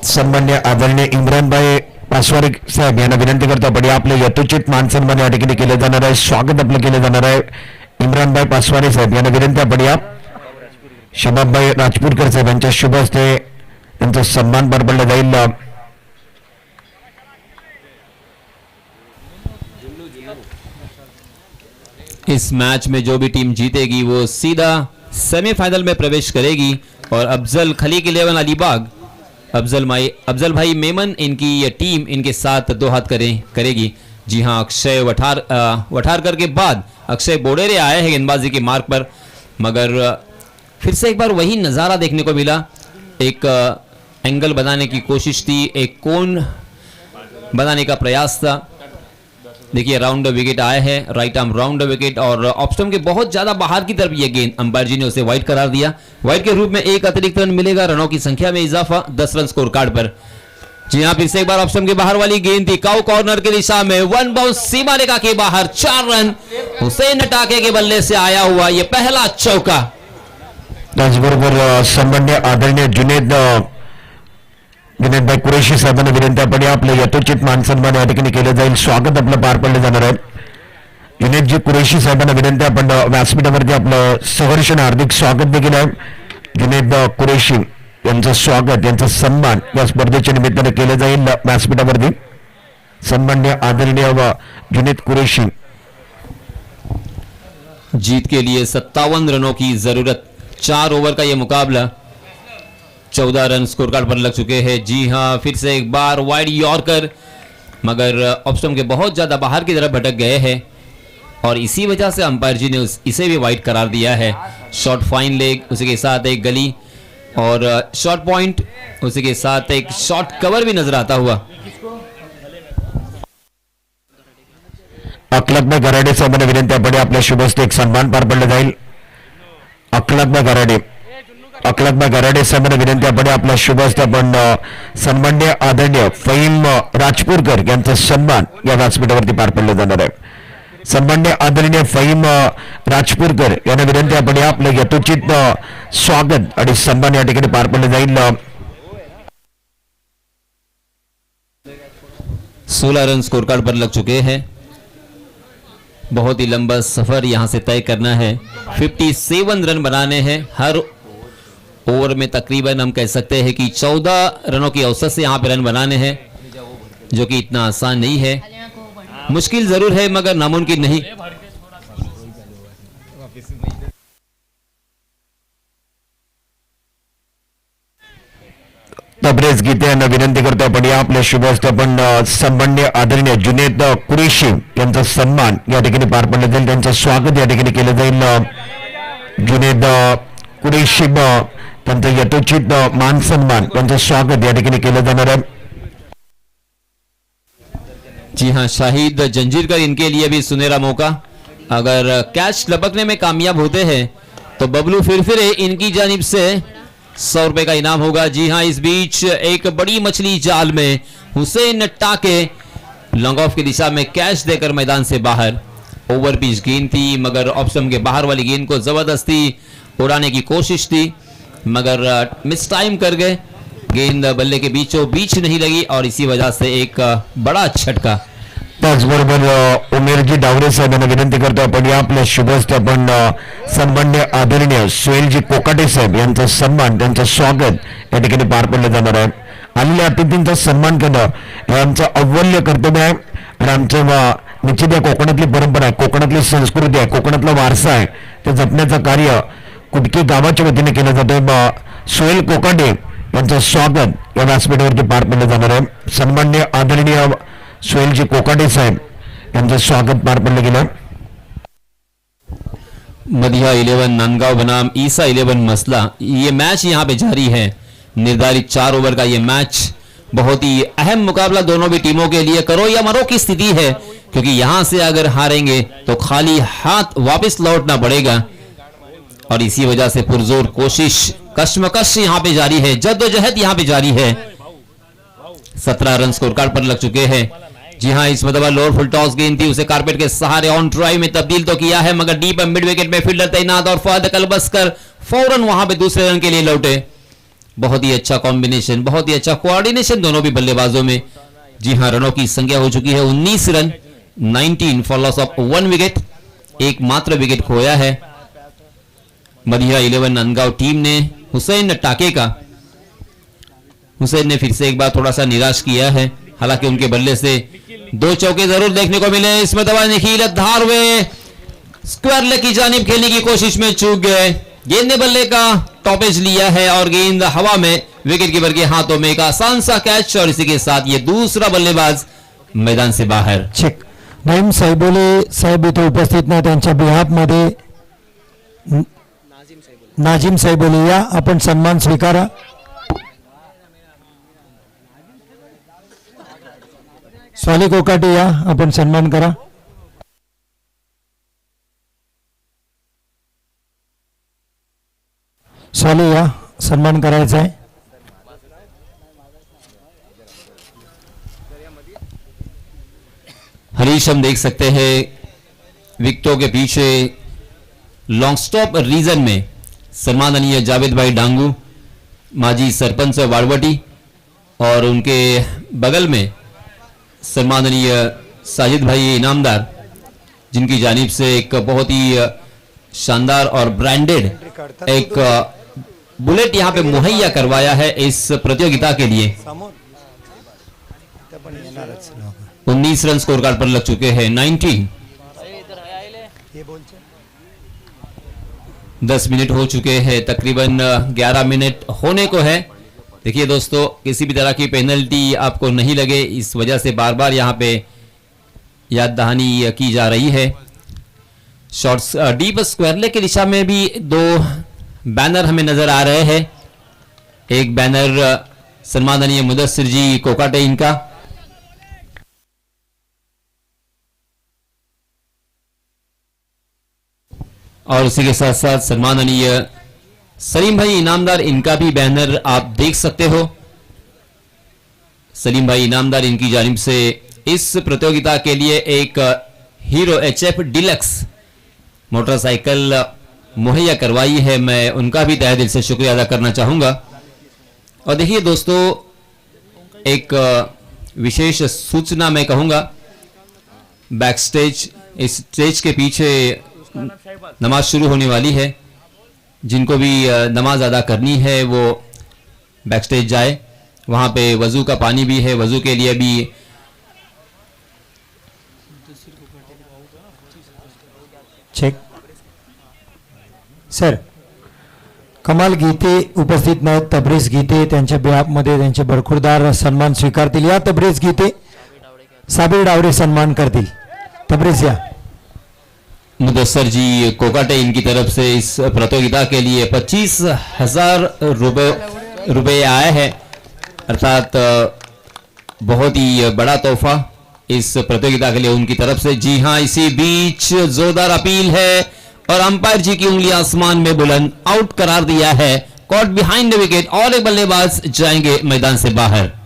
सन्मान्य आदरणीय इम्रानभाई पासवारी साहेब यांना विनंती करतो आपण आपले यथोचित मान सन्मान या ठिकाणी केले जाणार आहे, स्वागत आपलं केलं जाणार आहे. इम्रानभाई पासवारी साहेब यांना विनंती आपण या शबाबभाई राजपूरकर साहेब यांच्या शुभ हस्ते त्यांचा सन्मान पार पडला जाईल. इस मैच में जो भी टीम जीतेगी वो सीधा सेमीफाइनल में प्रवेश करेगी और अफजल खलीक 11 अलीबाग, अफजल भाई मेमन इनकी ये टीम इनके साथ 2 हाथ करेगी. जी हां, अक्षय वठारकर के बाद अक्षय बोडेरे आए हैं गेंदबाजी के मार्ग पर, मगर फिर से एक बार वही नज़ारा देखने को मिला. एक एंगल बनाने की कोशिश थी, एक कोन बनाने का प्रयास था. देखिए राउंड विकेट आए हैं, राइट आर्म राउंड विकेट और ऑफ स्टंप के बहुत ज्यादा बाहर की तरफ ये गेंद अंपायर जी ने उसे वाइड करार दिया. वाइड के रूप में एक अतिरिक्त रन मिलेगा, रनों की संख्या में इजाफा, 10 रन स्कोर कार्ड पर. जी हां, फिर से एक बार ऑफ स्टंप के बाहर वाली गेंद थी, काउ कॉर्नर की दिशा में, 1 बाउंस सीमा रेखा के बाहर, 4 रन हुसैन टाके के बल्ले से आया हुआ ये पहला चौका. त्याचबरोबर सन्मान्य आदरणीय जुनेदभाई कुरेशी साहेबांना विनंती आपण आपले यथोचित मान सन्मान या ठिकाणी केले जाईल, स्वागत आपलं पार पडले जाणार आहे. जुनेदजी कुरेशी साहेबांना विनंती आपण व्यासपीठावरती आपलं सहर्ष हार्दिक स्वागत देखील आहे. जुनेद कुरेशी यांचं स्वागत, यांचा सन्मान या स्पर्धेच्या निमित्ताने केले जाईल व्यासपीठावरती. सन्मान्य आदरणीय जुनेद कुरेशी. जीत के लिए 57 रनों की जरूरत. 4 ओवर का ये मुकाबला, 14 रन स्कोर कार्ड पर लग चुके हैं. जी हां, फिर से एक बार वाइड यॉर्कर, मगर ऑफ स्टंप के बहुत ज्यादा बाहर की तरफ भटक गए हैं और इसी वजह से अंपायर जी ने इसे भी वाइड करार दिया है. शॉर्ट फाइन लेग, उसी के साथ एक गली और शॉर्ट पॉइंट, उसी के साथ एक शॉर्ट कवर भी नजर आता हुआ. अखलाकभाई गराडे साहेबांना विनंती आपण आपल्या शुभ हस्ते एक सन्मान पार पडला जाईल. अखलाकभाई गराडे अकलकबाग गराडे साहेबांना विनंती आपण आपला शुभ हस्ते आपण सन्माननीय आदरणीय फहीम राजपूरकर यांचा सन्मान या व्यासपीठावरती पार पडला जाणार आहे. सन्माननीय आदरणीय फहीम राजपूरकर यांना विनंती आपण आपलं यथोचित स्वागत आणि सन्मान या ठिकाणी पार पडले जाईल. 16 रन स्कोर कार्ड पर लग चुके हैं. बहुत ही लंबा सफर यहां से तय करना है. 57 रन बनाने हैं. हर ओवर में तकरीबन हम कह सकते हैं कि 14 रनों की औसत से यहां पे रन बनाने हैं, जो कि इतना आसान नहीं है. मुश्किल जरूर है मगर नामुमकिन नहीं. तबरेज गीते यांना विनंती करतो आपण या आपल्या शुभ हस्ते आपण सन्माननीय आदरणीय जुनेद कुरेशी यांचा सन्मान या ठिकाणी पार पडला जाईल. त्यांचं स्वागत या ठिकाणी केलं जाईल. जुनेद कुरेशी त्यांचं यथोचित मान सन्मान त्यांचं स्वागत या ठिकाणी केलं जाणार आहे. जी हाँ, शाहिद जंजीरकर इनके लिए भी सुनहरा मौका. अगर कैच लपकने में कामयाब होते हैं तो बबलू फिरफिरे इनकी जानिब से 100 रुपए का इनाम होगा. जी हाँ, इस बीच एक बड़ी मछली जाल में हुसैन टाके लॉन्ग ऑफ की दिशा में कैच देकर मैदान से बाहर. ओवर पिच गेंद थी मगर ऑप्शन के बाहर वाली गेंद को जबरदस्ती उड़ाने की कोशिश थी मगर मिस टाइम कर गए. गेंद बल्ले के बीचों बीच नहीं लगी और इसी वजह से एक बड़ा झटका. त्याचबरोबर उमेरजी डावरे साहेबांना विनंती करतो आपण या आपल्या शुभ हस्ते आपण सन्माननीय आदरणीय सोहेलजी कोकाटे साहेब यांचा सन्मान त्यांचं स्वागत या ठिकाणी पार पडलं जाणार आहे. आलेल्या अतिथींचा सन्मान करणं हे आमचं अव्वल्य कर्तव्य आहे आणि आमचं निश्चित या कोकणातली परंपरा आहे, कोकणातली संस्कृती आहे, कोकणातला वारसा आहे. ते जपण्याचं कार्य कुटकी गावाच्या वतीने केलं जातं. सोहेल कोकाटे यांचं स्वागत या व्यासपीठावरती पार पडलं जाणार आहे. सन्माननीय आदरणीय सोहेलजी कोकाटे साहेब यांचं स्वागत पार पडलं गेलं. मदिहा 11 नांदगांव बनाम ईसा 11 मसला. ये मैच यहाँ पे जारी है. निर्धारित 4 ओवर का ये मैच बहुत ही अहम मुकाबला दोनों भी टीमों के लिए करो या मरो की स्थिति है, क्योंकि यहां से अगर हारेंगे तो खाली हाथ वापस लौटना पड़ेगा और इसी वजह से पुरजोर कोशिश कश्मकश यहां पे जारी है, जद्दोजहद यहां पे जारी है. 17 रन स्कोर कार्ड पर लग चुके हैं. जी हां, इस मतलब लोअर फुल टॉस गेंद थी, उसे कारपेट के सहारे ऑन ड्राइव में तब्दील तो किया है मगर डीप मिड विकेट में फील्डर तैनात और फहद कलबस्कर फौरन वहां पे दूसरे रन के लिए लौटे. बहुत ही अच्छा कॉम्बिनेशन, बहुत ही अच्छा कोऑर्डिनेशन दोनों भी बल्लेबाजों में. जी हां, रनों की संख्या हो चुकी है 19 run, 19 for loss of 1 wicket. एक मात्र विकेट खोया है. मदिहा 11 नांदगांव टीम ने हुसैन टाके का, हुसैन ने फिर से एक बार थोड़ा सा निराश किया है. हालांकि उनके बल्ले से 2 चौके जरूर देखने को मिले. इसमें दबा निखिल धारवे स्क्वायर लेग की जानिब खेलने की कोशिश में चूक गए. गेंद ने बल्ले का टॉपेज लिया है और गेंद हवा में विकेट कीपर के हाथों में. एक आसान सा कैच और इसी के साथ ये दूसरा बल्लेबाज मैदान से बाहर. चेक. नईम साहेबोले साहेब इथे उपस्थित नाही, त्यांच्या बिहाफ मध्ये नाजिम साहेबोले या आपण सन्मान स्वीकारा. स्वाली कोकाटे या आपण सन्मान करा. स्वाली या सन्मान करायचा आहे. हरीश, हम देख सकते हैं विकेटों के पीछे लॉन्ग स्टॉप रीजन में सम्माननीय जावेद भाई डांगू, माजी सरपंच वाड़वटी, और उनके बगल में सम्माननीय साजिद भाई इनामदार, जिनकी जानिब से एक बहुत ही शानदार और ब्रांडेड एक बुलेट यहां पे मुहैया करवाया है इस प्रतियोगिता के लिए. 19 रन स्कोर कार्ड पर लग चुके हैं. 19 10 मिनट हो चुके हैं, तकरीबन 11 मिनट होने को है. देखिए दोस्तों, किसी भी तरह की पेनल्टी आपको नहीं लगे, इस वजह से बार बार यहाँ पे याद दहानी की जा रही है. शॉट्स डीप स्क्वायर लेग की दिशा में भी 2 बैनर हमें नजर आ रहे हैं. एक बैनर सम्माननीय मुदस्सिर जी कोकाटे इनका, और उसी के साथ साथ सम्माननीय सलीम भाई इनामदार, इनका भी बैनर आप देख सकते हो। सलीम भाई इनामदार, इनकी जानिब से इस प्रतियोगिता के लिए एक हीरो HF डिलक्स मोटरसाइकिल मुहैया करवाई है। मैं उनका भी तहे दिल से शुक्रिया अदा करना चाहूंगा। और देखिए दोस्तों, एक विशेष सूचना मैं कहूंगा, बैक स्टेज, इस स्टेज के पीछे नमाज शुरू होने वाली है। जिनको भी नमाज अदा करनी है वो बैक स्टेज जाए। वहां पे वजू का पानी भी है, वजू के लिए भी चेक सर। कमाल गीते उपस्थित नाहीत, तब्रेज गीते त्यांच्या बिहाफमध्ये त्यांचे बरखुरदार सन्मान स्वीकारतील। या तब्रेज गीते साबिर डावरे सन्मान करतील। तब्रेज या। मुदस्सर जी कोकाटे, इनकी तरफ से इस प्रतियोगिता के लिए 25,000 रुपये आए हैं, अर्थात बहुत ही बड़ा तोहफा इस प्रतियोगिता के लिए उनकी तरफ से। जी हां, इसी बीच जोरदार अपील है और अंपायर जी की उंगली आसमान में बुलंद, आउट करार दिया है, कॉट बिहाइंड द विकेट और एक बल्लेबाज जाएंगे मैदान से बाहर।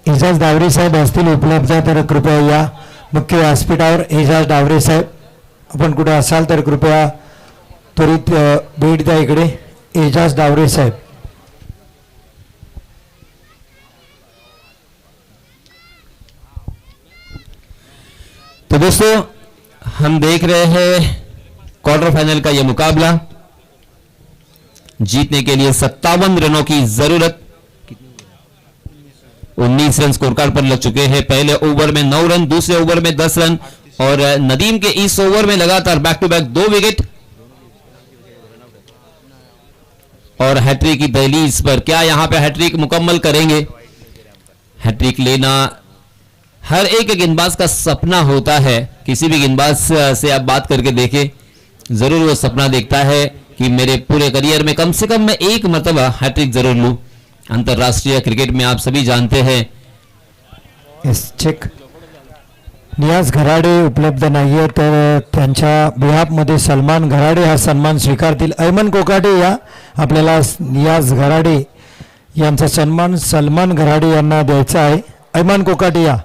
एजाज डावरे साहेब असतील उपलब्ध तर कृपया या मुख्य व्यासपीठावर। एजाज डावरे साहेब, आपण कुठे असाल तर कृपया त्वरित भेट द्या इकडे। एजाज डावरे साहेब। तो दोस्तों, हम देख रहे हैं क्वार्टर फाइनल का यह मुकाबला। जीतने के लिए 57 रनों की जरूरत। 19 रन स्कोर कार्ड पर लग चुके हैं। पहले ओवर में 9 रन, दूसरे ओवर में 10 रन और नदीम के इस ओवर में लगातार बैक टू बैक 2 विकेट। और हैट्रिक की दहलीज पर क्या यहां पे हैट्रिक मुकम्मल करेंगे? हैट्रिक लेना हर एक गेंदबाज का सपना होता है। किसी भी गेंदबाज से आप बात करके देखें, जरूर वो सपना देखता है कि मेरे पूरे करियर में कम से कम मैं एक मर्तबा हैट्रिक जरूर लूं। अंतरराष्ट्रीय क्रिकेट में आप सभी जानते हैं। चेक। नियाज घराडे उपलब्ध नाहीये, तर त्यांच्या बिहाफमध्ये सलमान घराडे हा सन्मान स्वीकारतील। ऐमन कोकाटे या, आपल्याला नियाज घराडे यांचा सन्मान सलमान घराडे यांना द्यायचा आहे। ऐमन कोकाटे या।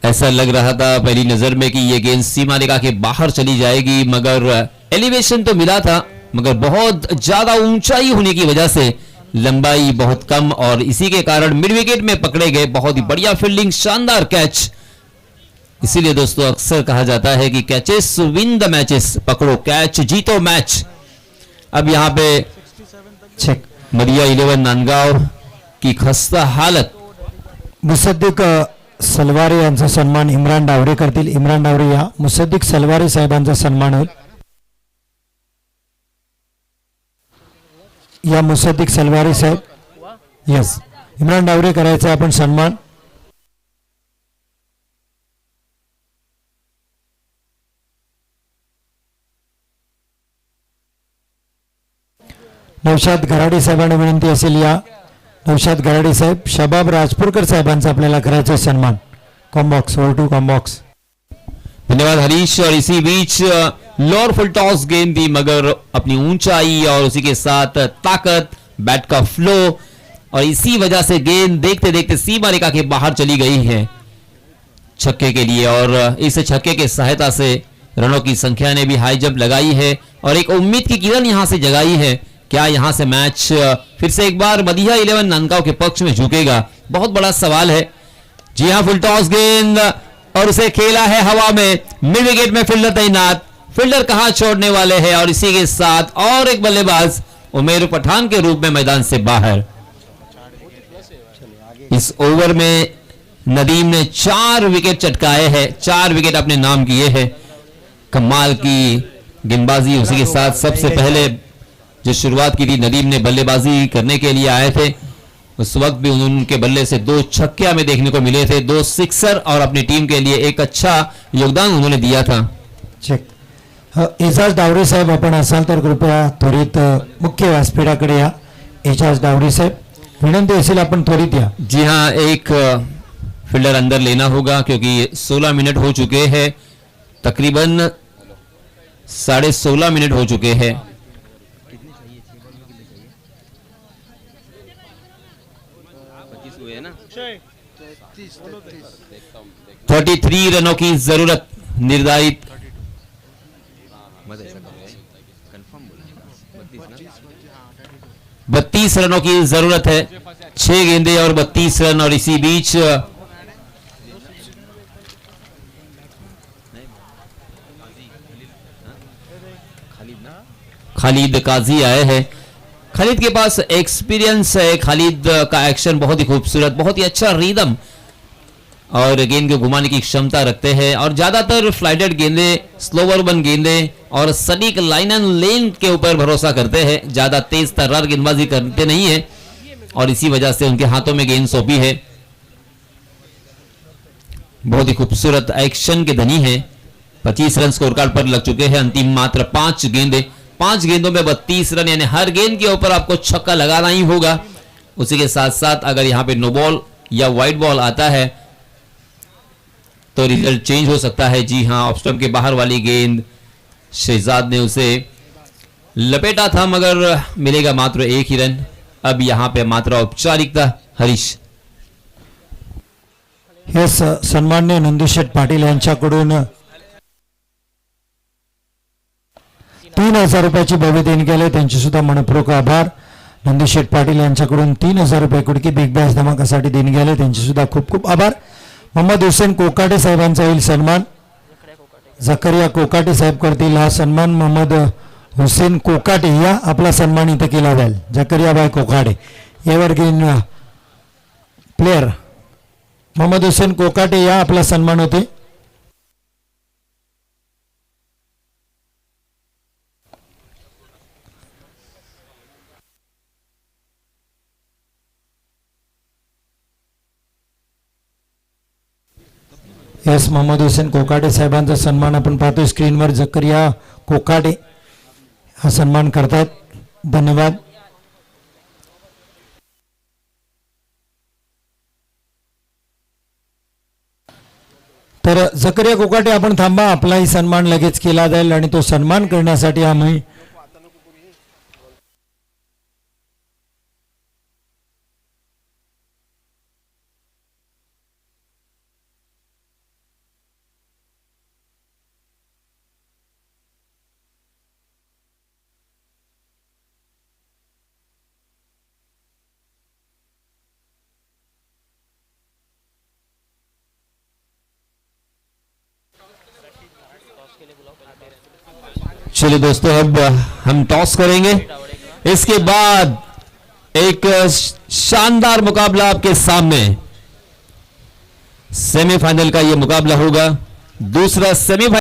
ऐसा लग रहा था पहली नजर में कि यह गेंद सीमा रेखा के बाहर चली जाएगी, मगर एलिवेशन तो मिला था, मगर बहुत ज्यादा ऊंचाई होने की वजह से लंबाई बहुत कम और इसी के कारण मिड विकेट में पकड़े गए। बहुत ही बढ़िया फील्डिंग, शानदार कैच। इसीलिए दोस्तों अक्सर कहा जाता है कि कैचेस विन द मैचेस, पकड़ो कैच जीतो मैच। अब यहां पे चेक। मरिया 11 नांदगांव की खस्ता हालत। मुसद्दिक सलवारे यांचा सन्मान इम्रान डावरे करतील। इम्रान डावरे या। मुसद्दिक सलवारे साहेबांचा सन्मान होईल। या मुसद्दिक सलवारे साहेब। यस, इम्रान डावरे करायचा आपण सन्मान। नौशाद घराडे साहेबांना विनंती असेल या। नौशाद घराडे साहेब, शबाब राजपूरकर साहेबांचा आपल्याला करायचा सन्मान। Combox, over to Combox. धन्यवाद हरीश। और इसी बीच लोअर फुल टॉस गेंद भी, मगर अपनी ऊंचाई और उसी के साथ ताकत, बैट का फ्लो और इसी वजह से गेंद देखते देखते सीमा रेखा के बाहर चली गई है छक्के के लिए। और इस छक्के के सहायता से रनों की संख्या ने भी हाई जंप लगाई है और एक उम्मीद की किरण यहां से जगाई है। क्या यहां से मैच फिर से एक बार मदिया 11 नांदगांव के पक्ष में झुकेगा? बहुत बड़ा सवाल है। जी हां, फुल टॉस गेंद और उसे खेला है हवा में। मिड विकेट में फील्डर तैनात, फील्डर कहां छोड़ने वाले हैं? और इसी के साथ और एक बल्लेबाज उमेर पठान के रूप में मैदान से बाहर। इस ओवर में नदीम ने 4 विकेट चटकाए हैं, 4 विकेट अपने नाम किए हैं। कमाल की गेंदबाजी। उसी के साथ सबसे पहले जो शुरुआत की थी, नदीम ने बल्लेबाजी करने के लिए आए थे, उस वक्त भी उनके बल्ले से 2 छक्के हमें देखने को मिले थे, 2 सिक्सर और अपनी टीम के लिए एक अच्छा योगदान उन्होंने दिया था। चेक। एजाज डावरे साहेब आपण असाल तर कृपया त्वरित मुख्य व्यासपीठाकडे या. एजाज डावरे साहेब विनंती असेल आपण त्वरित या. जी हाँ, एक फील्डर अंदर लेना होगा क्योंकि 16 मिनट हो चुके हैं, तकरीबन 16.5 मिनट हो चुके हैं. ना 33 रनों की जरूरत निर्धारित. 32 रनों की जरूरत है. 6 गेंदे और 32 रन. और इसी बीच खालिद काजी आए हैं. खालिद के पास एक्सपीरियंस है. खालिद का एक्शन बहुत ही खूबसूरत, बहुत ही अच्छा रिदम और गेंद को घुमाने की क्षमता रखते हैं. और ज्यादातर फ्लाइटेड गेंदे, स्लोवर बन गेंदे और सटीक लाइन एंड लेन के ऊपर भरोसा करते हैं. ज्यादा तेज तर्रार गेंदबाजी करते नहीं है और इसी वजह से उनके हाथों में गेंद सौंपी है. बहुत ही खूबसूरत एक्शन के धनी है. 25 रन स्कोर कार्ड पर लग चुके हैं. अंतिम मात्र 5 गेंदे. 5 गेंदों में 32 रन, यानी हर गेंद के ऊपर आपको छक्का लगाना ही होगा. उसी के साथ साथ अगर यहां पे नो बॉल या वाइड बॉल आता है तो रिजल्ट चेंज हो सकता है. जी हां, ऑफ स्टंप के बाहर वाली गेंद शहजाद ने उसे लपेटा था मगर मिलेगा मात्र 1 ही रन. अब यहां पे मात्र औपचारिकता. हरीश हेच सन्मान्य नंदुशेठ पाटील यांच्याकडून 3,000 रुपयाची भव्य देणगी आली. त्यांचे सुद्धा मनपूर्वक आभार. नंदुशेठ पाटील यांच्याकडून 3,000 रुपये कुडकी बिग बॅश धमाकासाठी देणगी आली. त्यांचे सुद्धा खूप खूप आभार. मोहम्मद हुसेन कोकाटे साहेबांचा होईल सन्मान. झकरिया कोकाटे साहेब करतील हा सन्मान. मोहम्मद हुसेन कोकाटे या आपला सन्मान इथं केला जाईल. झकरियाबाई कोकाटे एव्हरग्रीन प्लेयर मोहम्मद हुसेन कोकाटे या आपला सन्मान होते. एस मोहम्मद हुसेन कोकाटे साहेबांचा सन्मान आपण पाहतोय स्क्रीनवर. झकरिया कोकाटे हा सन्मान करतात. धन्यवाद. तर झकरिया कोकाटे आपण थांबा, आपलाही सन्मान लगेच केला जाईल आणि तो सन्मान करण्यासाठी आम्ही चलिए दोस्तों, अब हम टॉस करेंगे. इसके बाद एक शानदार मुकाबला आपके सामने. सेमीफाइनल का यह मुकाबला होगा. दूसरा सेमीफाइनल